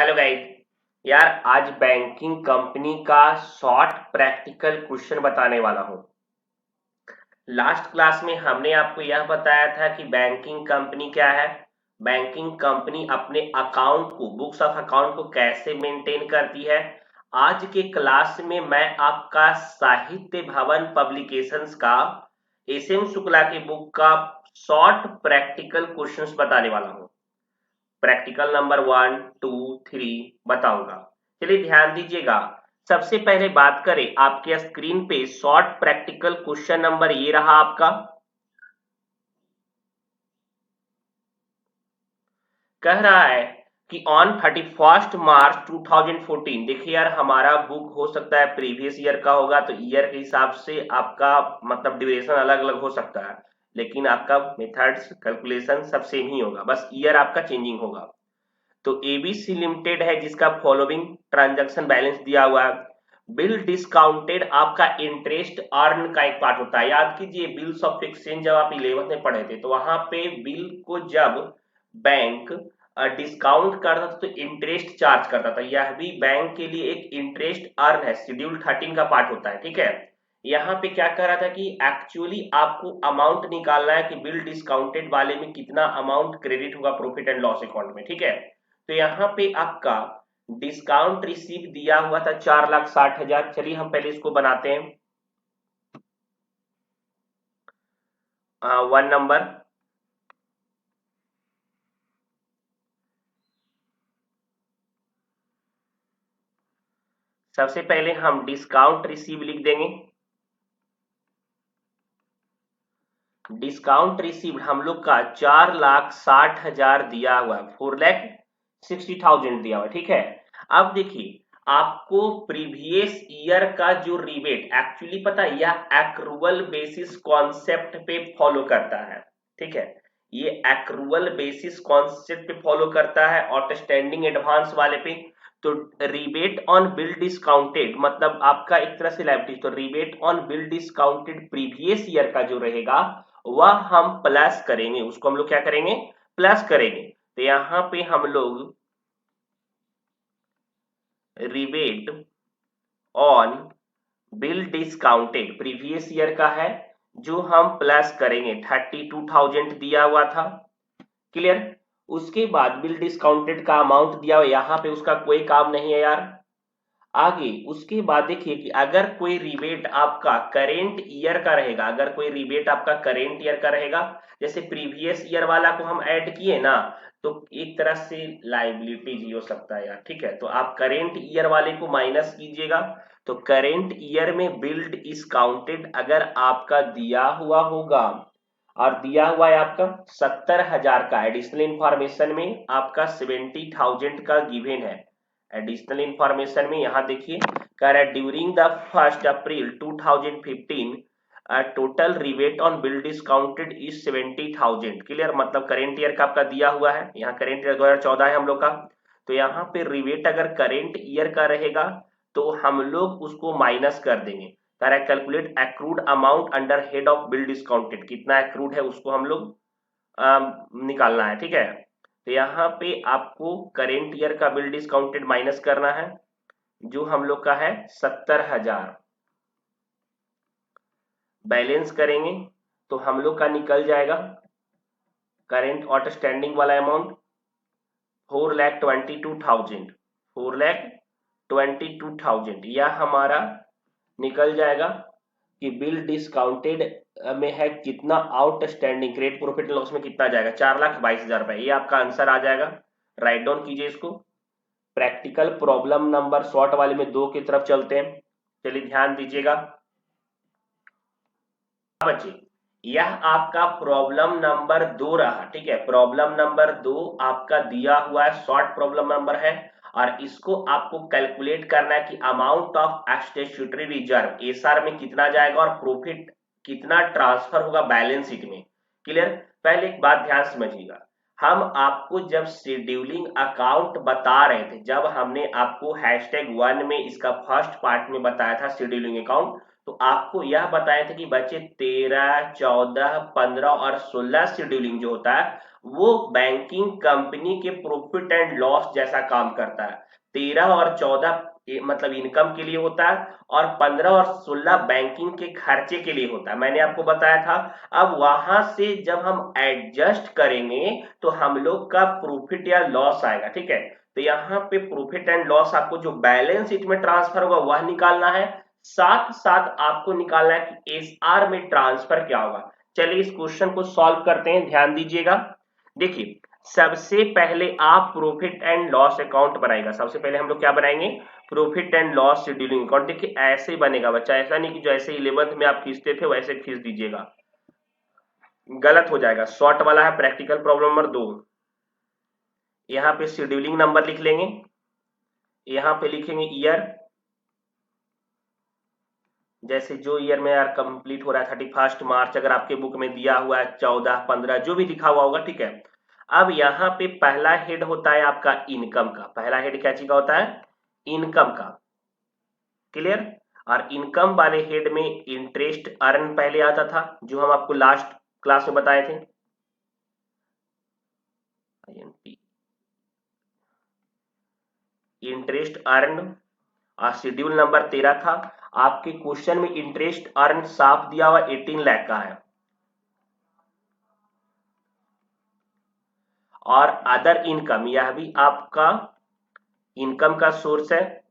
Hello guys. यार आज banking company का शॉर्ट प्रैक्टिकल क्वेश्चन बताने वाला हूँ। लास्ट क्लास में हमने आपको यह बताया था कि बैंकिंग कंपनी क्या है। बैंकिंग कंपनी अपने अकाउंट को, बुक्स ऑफ अकाउंट को कैसे मेंटेन करती है। आज के क्लास में मैं आपका साहित्य भवन पब्लिकेशंस का एस एम शुक्ला की बुक का शॉर्ट प्रैक्टिकल क्वेश्चंस बताने वाला हूँ। प्रैक्टिकल नंबर 1, 2, 3 बताऊंगा। चलिए ध्यान दीजिएगा। सबसे पहले बात करें, आपके स्क्रीन पे शॉर्ट प्रैक्टिकल क्वेश्चन नंबर ये रहा आपका। कह रहा है कि ऑन 31 मार्च 2014, देखिए यार हमारा बुक हो सकता है प्रीवियस ईयर का होगा, तो ईयर के हिसाब से आपका मतलब ड्यूरेशन अलग अलग हो सकता है, लेकिन आपका मेथड्स कैलकुलेशन सब सेम ही होगा, बस ईयर आपका चेंजिंग होगा। तो एबीसी लिमिटेड है जिसका फॉलोइंग ट्रांजैक्शन बैलेंस दिया हुआ है। बिल डिस्काउंटेड आपका इंटरेस्ट अर्न का एक पार्ट होता है। याद कीजिए बिल्स ऑफ एक्सचेंज जब आप 11th में पढ़े थे तो वहां पे बिल को जब बैंक डिस्काउंट करता था तो इंटरेस्ट चार्ज करता था। यह भी बैंक के लिए एक इंटरेस्ट अर्न है, शेड्यूल 13 का पार्ट होता है। ठीक है, यहाँ पे क्या कह रहा था कि एक्चुअली आपको अमाउंट निकालना है कि बिल डिस्काउंटेड वाले में कितना अमाउंट क्रेडिट होगा प्रॉफिट एंड लॉस अकाउंट में। ठीक है, तो यहाँ पे आपका डिस्काउंट रिसीव दिया हुआ था 4,60,000। चलिए हम पहले इसको बनाते हैं। 1 नंबर, सबसे पहले हम डिस्काउंट रिसीव लिख देंगे। डिस्काउंट रिसीव्ड हम लोग का 4,60,000 दिया हुआ है, 4,60,000 दिया हुआ है। ठीक है, अब देखिए आपको प्रीवियस ईयर का जो रिबेट, एक्चुअली पता है यह एक्रूअल बेसिस कॉन्सेप्ट पे फॉलो करता है। ठीक है, ये एक्रूअल बेसिस कॉन्सेप्ट पे फॉलो करता है आउटस्टैंडिंग एडवांस वाले पे। तो रिबेट ऑन बिल डिस्काउंटेड मतलब आपका एक तरह से लायबिलिटी, तो rebate on bill discounted previous year का जो रहेगा वह हम प्लस करेंगे, उसको हम लोग क्या करेंगे, प्लस करेंगे। तो यहाँ पे हम लोग rebate on bill discounted previous year का है जो हम प्लस करेंगे, 32,000 दिया हुआ था। क्लियर, उसके बाद बिल डिस्काउंटेड का अमाउंट दिया हुआ, यहाँ पे उसका कोई काम नहीं है यार। आगे उसके बाद देखिए कि अगर कोई रिबेट आपका करेंट ईयर का रहेगा, अगर कोई रिबेट आपका करेंट ईयर का रहेगा, जैसे प्रीवियस ईयर वाला को हम ऐड किए ना, तो एक तरह से लाइबिलिटी ही हो सकता है यार। ठीक है, तो आप करेंट ईयर वाले को माइनस कीजिएगा। तो करेंट ईयर में बिल्ड इज काउंटेड अगर आपका दिया हुआ होगा, और दिया हुआ है आपका 70,000 का, एडिशनल इंफॉर्मेशन में आपका 70,000 का गिवन है। एडिशनल इंफॉर्मेशन में यहाँ देखिए कह रहा है during the 1 April 2015 total rebate on bill discounted is 70,000। Clear, मतलब करेंट ईयर का आपका दिया हुआ है, यहाँ करेंट ईयर 2014 है हम लोग का। तो यहाँ पे रिबेट अगर करेंट ईयर का रहेगा तो हम लोग उसको माइनस कर देंगे। कह रहा है calculate accrued amount under head of bill discounted, कितना एक्रूड है उसको हम लोग निकालना है। ठीक है, तो यहाँ पे आपको करेंट ईयर का बिल डिस्काउंटेड माइनस करना है जो हम लोग का है 70,000। बैलेंस करेंगे तो हम लोग का निकल जाएगा करेंट आउटस्टैंडिंग वाला अमाउंट 4,22,000, 4,22,000। यह हमारा निकल जाएगा कि बिल डिस्काउंटेड में है कितना आउटस्टैंडिंग, क्रेडिट प्रॉफिट लॉस में कितना जाएगा, 4,22,000 रुपए। ये आपका आंसर आ जाएगा। राइट डाउन कीजिए इसको। प्रैक्टिकल प्रॉब्लम नंबर शॉर्ट वाले में 2 की तरफ चलते हैं। चलिए ध्यान दीजिएगा बच्चे, यह आपका प्रॉब्लम नंबर 2 रहा। ठीक है, प्रॉब्लम नंबर 2 आपका दिया हुआ है, शॉर्ट प्रॉब्लम नंबर है, और इसको आपको कैलकुलेट करना है कि amount of statutory reserve SR में कितना जाएगा और प्रॉफिट कितना ट्रांसफर होगा बैलेंस शीट में। क्लियर, पहले एक बात ध्यान समझिएगा, हम आपको जब शेड्यूलिंग अकाउंट बता रहे थे, जब हमने आपको #1 में इसका फर्स्ट पार्ट में बताया था शेड्यूलिंग अकाउंट, तो आपको यह बताए थे कि बच्चे 13, 14, 15 और 16 शेड्यूलिंग जो होता है वो बैंकिंग कंपनी के प्रॉफिट एंड लॉस जैसा काम करता है। 13 और 14 मतलब इनकम के लिए होता है और 15 और 16 बैंकिंग के खर्चे के लिए होता है, मैंने आपको बताया था। अब वहां से जब हम एडजस्ट करेंगे तो हम लोग का प्रॉफिट या लॉस आएगा, ठीक है। तो यहाँ पे प्रॉफिट एंड लॉस आपको जो बैलेंस शीट में ट्रांसफर होगा वह निकालना है, साथ साथ आपको निकालना है कि एसआर में ट्रांसफर क्या होगा। चलिए इस क्वेश्चन को सॉल्व करते हैं, ध्यान दीजिएगा। देखिए सबसे पहले आप प्रॉफिट एंड लॉस अकाउंट बनाएगा। सबसे पहले हम लोग क्या बनाएंगे, profit and loss scheduling account. देखिए ऐसे ही बनेगा बच्चा, ऐसा नहीं कि जैसे 11th में आप खींचते थे वैसे खींच दीजिएगा, गलत हो जाएगा। शॉर्ट वाला है प्रैक्टिकल प्रॉब्लम नंबर 2। यहाँ पे शेड्यूलिंग नंबर लिख लेंगे, यहाँ पे लिखेंगे ईयर, जैसे जो ईयर में यार कंप्लीट हो रहा है 31 मार्च, अगर आपके बुक में दिया हुआ है 14, 15 जो भी लिखा हुआ होगा, ठीक है। अब यहाँ पे पहला हेड होता है आपका इनकम का। पहला हेड क्या चीज का होता है, इनकम का, क्लियर। और इनकम वाले हेड में इंटरेस्ट अर्न पहले आता था, जो हम आपको लास्ट क्लास में बताए थे, इंटरेस्ट अर्न। और शेड्यूल नंबर 13 था। आपके क्वेश्चन में इंटरेस्ट अर्न साफ दिया हुआ 18 लाख का है। और अदर इनकम, यह भी आपका इनकम का सोर्स है।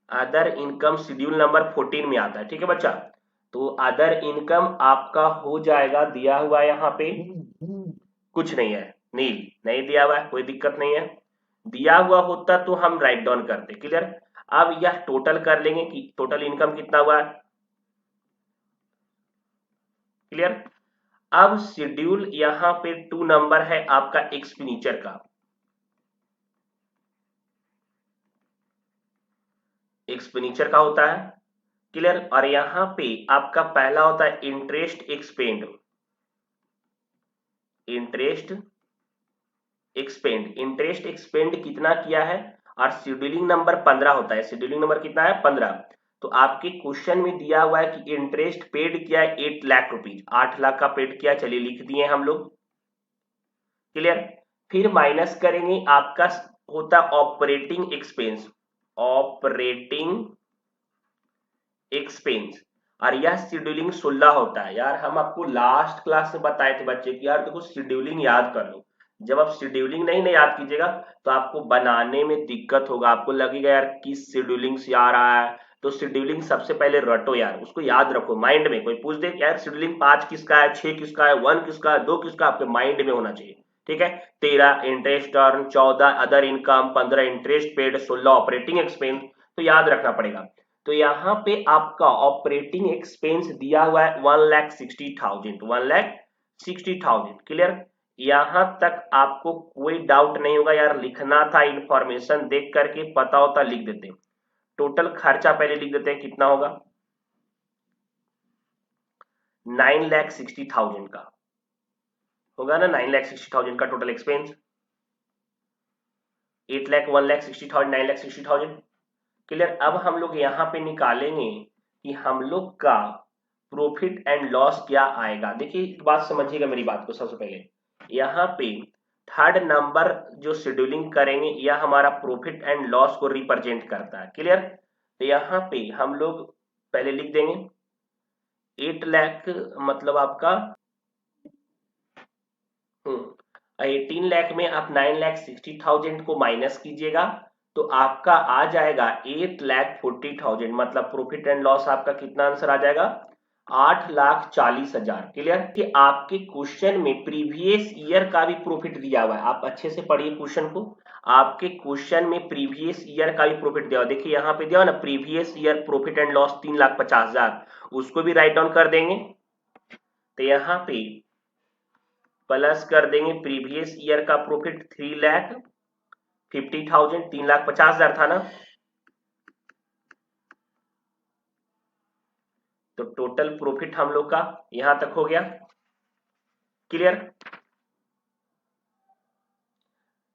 अदर इनकम शेड्यूल नंबर 14 में आता है, ठीक है बच्चा। तो अदर इनकम आपका हो जाएगा, दिया हुआ यहाँ पे कुछ नहीं है, नील नहीं दिया हुआ है, कोई दिक्कत नहीं है। दिया हुआ होता तो हम राइट डाउन करते, क्लियर। अब यह टोटल कर लेंगे कि टोटल इनकम कितना हुआ है, क्लियर। अब शेड्यूल यहाँ पे 2 नंबर है आपका एक्सपेंडिचर का, एक्सपेंडिचर का होता है, क्लियर। और यहाँ पे आपका पहला होता है interest expand, interest expand, interest expand कितना किया है। और शेड्यूलिंग नंबर 15 होता है, शेड्यूलिंग नंबर कितना है 15। तो आपके क्वेश्चन में दिया हुआ है कि इंटरेस्ट पेड किया है 8 लाख रुपीज, 8 लाख का पेड किया, चलिए लिख दिए हम लोग, क्लियर। फिर माइनस करेंगे, आपका होता ऑपरेटिंग एक्सपेंस, ऑपरेटिंग एक्सपेंस। और यह शेड्यूलिंग 16 होता है। यार हम आपको लास्ट क्लास में बताए थे बच्चे कि यार देखो शेड्यूलिंग याद कर लो। जब आप शेड्यूलिंग नहीं याद कीजिएगा तो आपको बनाने में दिक्कत होगा, आपको लगेगा यार किस शेड्यूलिंग से आ रहा है। तो शेड्यूलिंग सबसे पहले रटो यार, उसको याद रखो माइंड में। कोई पूछ दे यार शेड्यूलिंग 5 किसका है, 6 किसका है, 1 किसका है, 2 किसका, आपके माइंड में होना चाहिए, ठीक है। 13 interest earn, 14 other income, 15 interest paid, 16 operating expense, तो याद रखना पड़ेगा। तो यहाँ पे आपका ऑपरेटिंग एक्सपेंस दिया हुआ है 1,60,000, 1,60,000, क्लियर। यहां तक आपको कोई डाउट नहीं होगा यार, लिखना था इंफॉर्मेशन देख करके, पता होता लिख देते। टोटल खर्चा पहले लिख देते हैं कितना होगा, 9,60,000 का होगा ना, 9,60,000 का टोटल एक्सपेंस। 8 लाख, 1,60,000, 9,60,000, क्लियर। अब हम लोग यहाँ पे निकालेंगे कि हम लोग का प्रॉफिट एंड लॉस क्या आएगा। देखिए एक बात समझिएगा मेरी बात को, सबसे पहले यहाँ पे थर्ड नंबर जो शेड्यूलिंग करेंगे यह हमारा प्रॉफिट एंड लॉस को रिप्रेजेंट करता है, क्लियर। तो यहाँ पे हम लोग पहले लिख देंगे 8 लाख, मतलब आपका 18 लाख में आप 9,60,000 को माइनस कीजिएगा तो आपका आ जाएगा 8,40,000, मतलब प्रॉफिट एंड लॉस आपका कितना आंसर आ जाएगा, 8,40,000, क्लियर। कि आपके क्वेश्चन में प्रीवियस ईयर का भी प्रॉफिट दिया हुआ है, आप अच्छे से पढ़िए क्वेश्चन को। आपके क्वेश्चन में प्रीवियस ईयर का भी प्रॉफिट दिया हुआ, देखिए यहाँ पे दिया हुआ ना previous year profit and loss 3,50,000, उसको भी राइट डाउन कर देंगे। तो यहाँ पे प्लस कर देंगे प्रीवियस ईयर का प्रॉफिट 3,50,000, 3,50,000 था ना। तो टोटल प्रॉफिट हम लोग का यहां तक हो गया, क्लियर।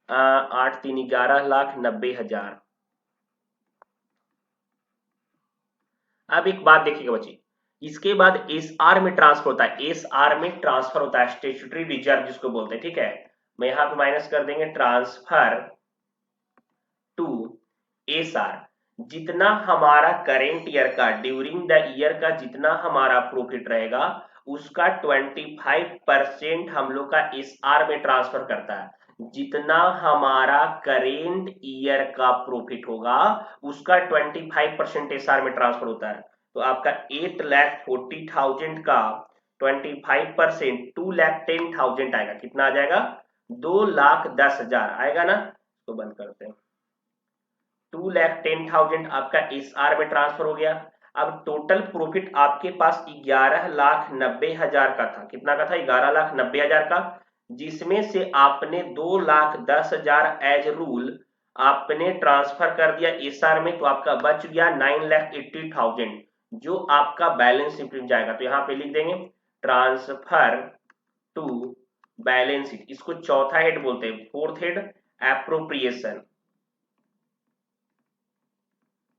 8 3 11,90,000, अब एक बात देखिएगा बच्चे, इसके बाद एस आर में ट्रांसफर होता है, एस आर में ट्रांसफर होता है, स्टेचुटरी रिजर्व जिसको बोलते हैं, ठीक है। मैं यहाँ पे माइनस कर देंगे ट्रांसफर टू एस आर। जितना हमारा करेंट ईयर का ड्यूरिंग द ईयर का जितना हमारा प्रॉफिट रहेगा उसका 25% हम लोग का एस आर में ट्रांसफर करता है। जितना हमारा करेंट ईयर का प्रॉफिट होगा उसका 25% एस आर में ट्रांसफर होता है। तो आपका 8,40,000 का 25% 2,10,000 आएगा। कितना आ जाएगा? 2,10,000 आएगा ना। तो बंद करते हैं। 2,10,000 आपका एस आर में ट्रांसफर हो गया। अब टोटल प्रॉफिट आपके पास 11,90,000 का था। कितना का था? 11,90,000 का, जिसमें से आपने 2,10,000 एज रूल आपने ट्रांसफर कर दिया एस आर में, तो आपका बच गया 9,80,000 जो आपका बैलेंस शीट में जाएगा। तो यहाँ पे लिख देंगे ट्रांसफर टू बैलेंस शीट। इसको चौथा हेड बोलते हैं, फोर्थ हेड एप्रोप्रिएशन,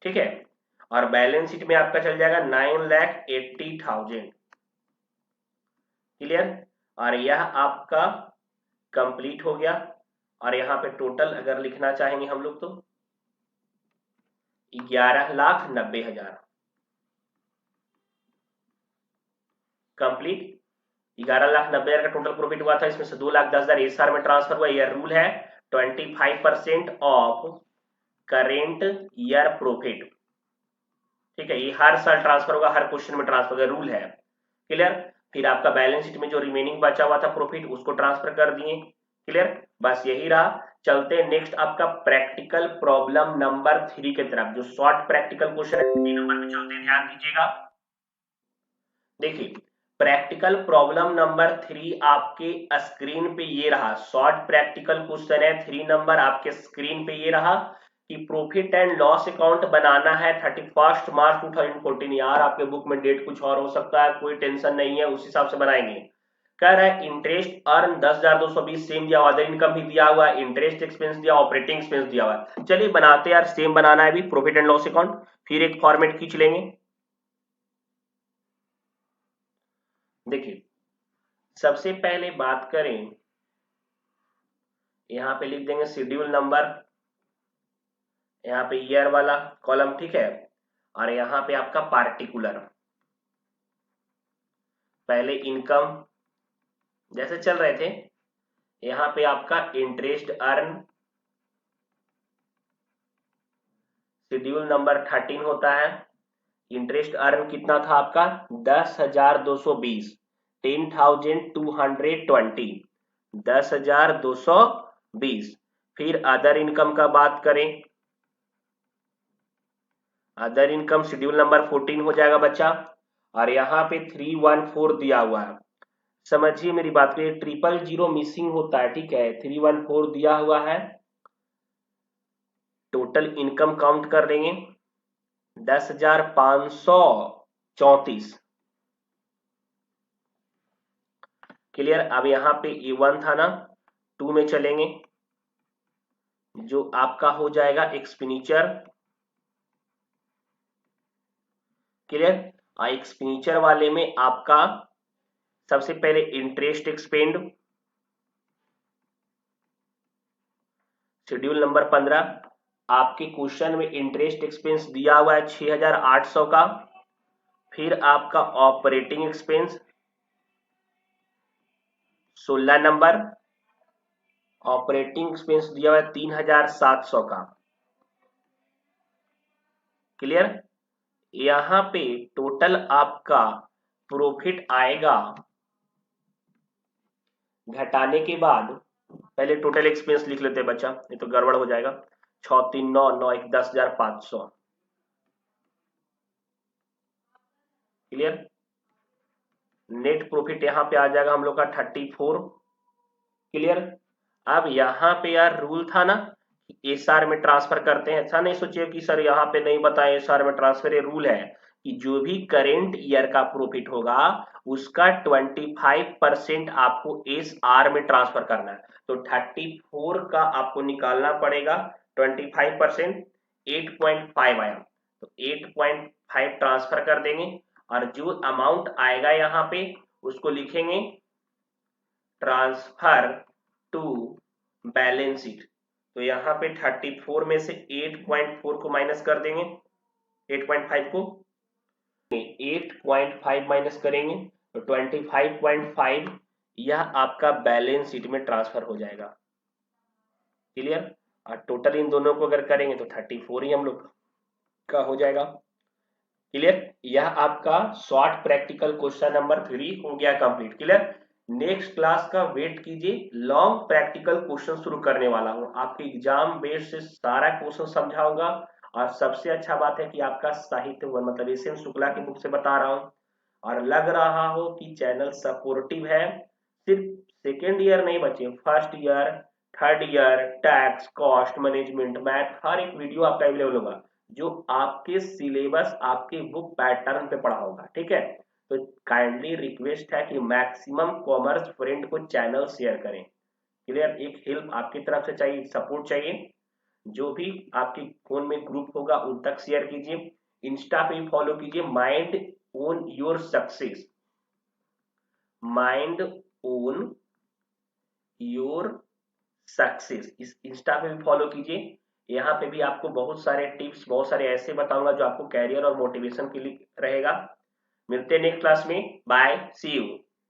ठीक है। और बैलेंस शीट में आपका चल जाएगा 9,80,000। क्लियर? और यह आपका कंप्लीट हो गया। और यहाँ पे टोटल अगर लिखना चाहेंगे हम लोग तो 11,90,000 कंप्लीट। 11,90,000 का टोटल प्रॉफिट हुआ था, इसमें से 2,10,000 एस आर में ट्रांसफर हुआ। यह रूल है 25% ऑफ करेंट ईयर प्रॉफिट, ठीक है। ये हर साल ट्रांसफर होगा, हर क्वेश्चन में ट्रांसफर होगा, रूल है। क्लियर? फिर आपका बैलेंस शीट में जो रिमेनिंग बचा हुआ था प्रॉफिट उसको ट्रांसफर कर दिए। क्लियर? बस यही रहा। चलते हैं नेक्स्ट आपका प्रैक्टिकल प्रॉब्लम नंबर 3 की तरफ, जो शॉर्ट प्रैक्टिकल क्वेश्चन है। 3 नंबर पे चलते हैं, ध्यान दीजिएगा। देखिए प्रैक्टिकल प्रॉब्लम नंबर 3 आपके स्क्रीन पे ये रहा। शॉर्ट प्रैक्टिकल क्वेश्चन है, 3 नंबर आपके स्क्रीन पे ये रहा कि प्रॉफिट एंड लॉस अकाउंट बनाना है 31 मार्च 2014। यार आपके बुक में डेट कुछ और हो सकता है, कोई टेंशन नहीं है, उस हिसाब से बनाएंगे। कह रहा है इंटरेस्ट अर्न 10,220 सेम दिया हुआ, अदर इनकम भी दिया हुआ है, इंटरेस्ट एक्सपेंस दिया, ऑपरेटिंग एक्सपेंस दिया हुआ है। चलिए बनाते यार, सेम बनाना है अभी प्रॉफिट एंड लॉस अकाउंट। फिर एक फॉर्मेट खींच लेंगे। देखिए सबसे पहले बात करें, यहाँ पे लिख देंगे शेड्यूल नंबर, यहाँ पे ईयर वाला कॉलम, ठीक है। और यहाँ पे आपका पार्टिकुलर, पहले इनकम जैसे चल रहे थे, यहाँ पे आपका इंटरेस्ट अर्न, शेड्यूल नंबर 13 होता है। इंटरेस्ट अर्न कितना था आपका? 10,220, 10,220, 10,220। फिर अदर इनकम का बात करें, अदर इनकम शेड्यूल नंबर 14 हो जाएगा बच्चा। और यहाँ पे 314 दिया हुआ है। समझिए मेरी बात को, 000 मिसिंग होता है, ठीक है। 314 दिया हुआ है। टोटल इनकम काउंट कर देंगे 10,534। क्लियर? अब यहाँ पे E1 था ना, 2 में चलेंगे, जो आपका हो जाएगा एक्सपेंडिचर। क्लियर? एक्सपेंडिचर वाले में आपका सबसे पहले इंटरेस्ट एक्सपेंड, शेड्यूल नंबर 15। आपके क्वेश्चन में इंटरेस्ट एक्सपेंस दिया हुआ है 6,800 का। फिर आपका operating expense 16 number, operating expense दिया हुआ है 3,700 का। क्लियर? यहां पे टोटल आपका प्रॉफिट आएगा घटाने के बाद, पहले टोटल एक्सपेंस लिख लेते हैं बच्चा, ये तो गड़बड़ हो जाएगा। 6,399 10,500। क्लियर? नेट प्रॉफिट यहाँ पे आ जाएगा हम लोग का 34। क्लियर? अब यहाँ पे यार रूल था ना एसआर में ट्रांसफर करते हैं, ऐसा नहीं सोचिए कि सर यहाँ पे नहीं बताए एसआर में ट्रांसफर। ये रूल है कि जो भी करेंट ईयर का प्रॉफिट होगा उसका 25% आपको एसआर में ट्रांसफर करना है। तो 34 का आपको निकालना पड़ेगा 25%, 8.5 आया। तो 8.5 ट्रांसफर कर देंगे और जो अमाउंट आएगा यहाँ पे उसको लिखेंगे ट्रांसफर टू बैलेंस शीट। तो यहाँ पे 34 में से 8.4 को माइनस कर देंगे, 8.5 को 8.5 माइनस करेंगे तो 25.5 यह आपका बैलेंस शीट में ट्रांसफर हो जाएगा। क्लियर? और टोटल इन दोनों को अगर करेंगे तो 34 ही हम लोग का हो जाएगा। क्लियर? यह आपका शॉर्ट प्रैक्टिकल क्वेश्चन नंबर 3 हो गया कंप्लीट। क्लियर? नेक्स्ट क्लास का वेट कीजिए, लॉन्ग प्रैक्टिकल क्वेश्चन शुरू करने वाला हूं, आपके एग्जाम बेस से सारा क्वेश्चन समझाऊंगा। और सबसे अच्छा बात है कि आपका साहित्य मतलब एस एम शुक्ला की बुक से बता रहा हूं, और लग रहा हो कि चैनल सपोर्टिव है। सिर्फ सेकेंड ईयर नहीं बच्चे, first year, third year, tax, cost management, math, हर एक वीडियो आपका अवेलेबल होगा जो आपके सिलेबस, आपके बुक पैटर्न पे पढ़ा होगा। ठीक है? तो काइंडली रिक्वेस्ट है कि मैक्सिमम कॉमर्स फ्रेंड को चैनल शेयर करें। क्लियर? एक हेल्प आपकी तरफ से चाहिए, सपोर्ट चाहिए। जो भी आपके फोन में ग्रुप होगा उन तक शेयर कीजिए। इंस्टा पे फॉलो कीजिए, mind own your success, mind own your success, इस इंस्टा पे भी फॉलो कीजिए। यहाँ पे भी आपको बहुत सारे टिप्स, बहुत सारे ऐसे बताऊंगा जो आपको कैरियर और मोटिवेशन के लिए रहेगा। मिलते हैं नेक्स्ट क्लास में। Bye, see you.